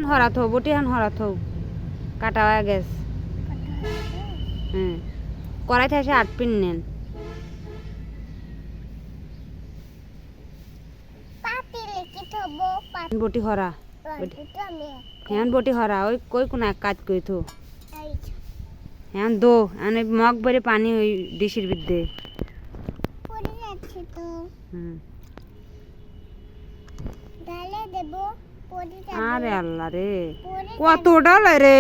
হরা থো বটি হান হরা থো কাটা হয়ে গেছ হ্যাঁ কড়াই থেকে আট পিন নেন বটি হরা হ্যাঁ বটি হরা ওই কই কোন এক কাজ কই থো হ্যাঁ দো এনে মগ ভরে পানি ওই ডিশের বিদ্যে আরে আল্লাহ রে কত ডাল রে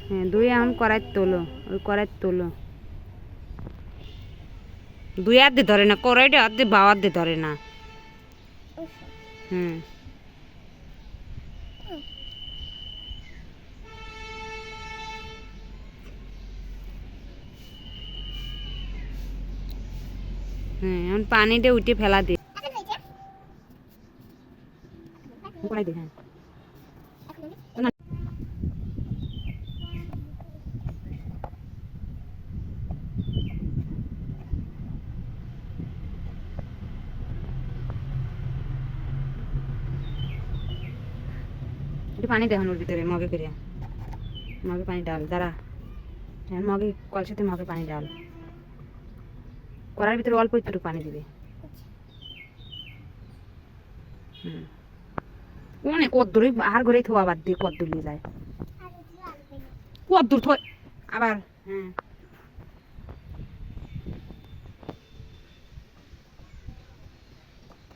হ্যাঁ দুই এখন করাই তোলো ওই করাই তোলো দুই হাত দিয়ে ধরে না কড়াইটা হাত দিয়ে বাবার দিয়ে ধরে না হুম হ্যাঁ এখন পানিটা উঠে ফেলা দে কড়াই দে হ্যাঁ একটু পানি দেখান ওর ভিতরে মগে করে মগে পানি ডাল দাঁড়া হ্যাঁ মগে কলসাতে মগে পানি ডাল কড়ার ভিতরে অল্প একটু পানি দিবে হুম অনেক কদ্দুর আর ঘরে থোয়া বাদ দিয়ে কদ্দুর নিয়ে যায় কদ্দুর থো আবার হ্যাঁ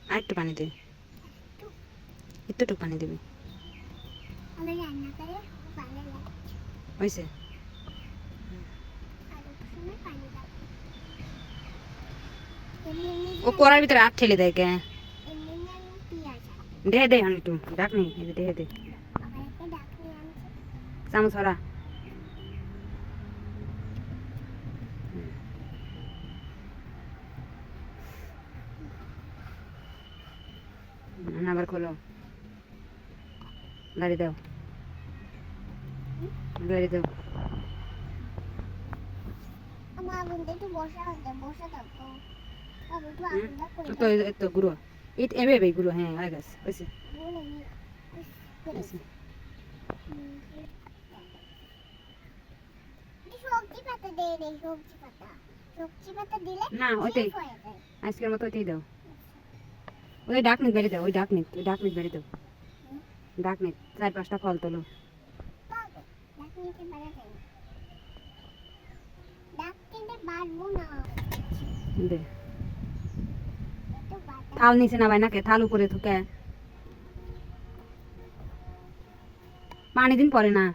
আর একটু পানি দে একটু পানি দিবি হয়েছে ও কড়ার ভিতরে হাত ঠেলে দেয় কে দে দে এখন একটু ডাক নেই দে দে চামচ হরা আবার খোলো গাড়ি দাও গাড়ি দাও তো গুঁড়ো এবে গুঁড়ো হ্যাঁ হয়ে গেছে হয়েছে না ওইটাই আজকের মতো ওইটাই দাও ওই ডাকনিক বেড়ে দাও ওই ডাকনিক বেড়ে দাও ডাকনিক 4-5টা ফল তোলো দে থাল নিচে না ভাই নাকে থাল উপরে থুকে পানি দিন পরে না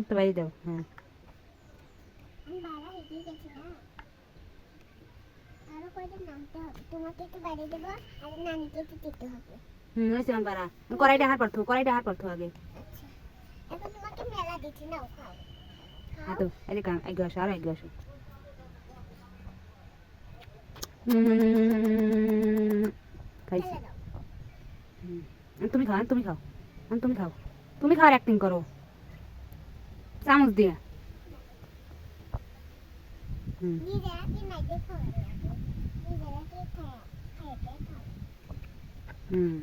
তো বাইরে দাও হ্যাঁ কড়াইটা হার পড়তো আগে তো এদিকে এক গ্লাস আর এক গ্লাস খাইছি তুমি খাও তুমি খাও অ্যাক্টিং করো চামচ দিয়ে হুম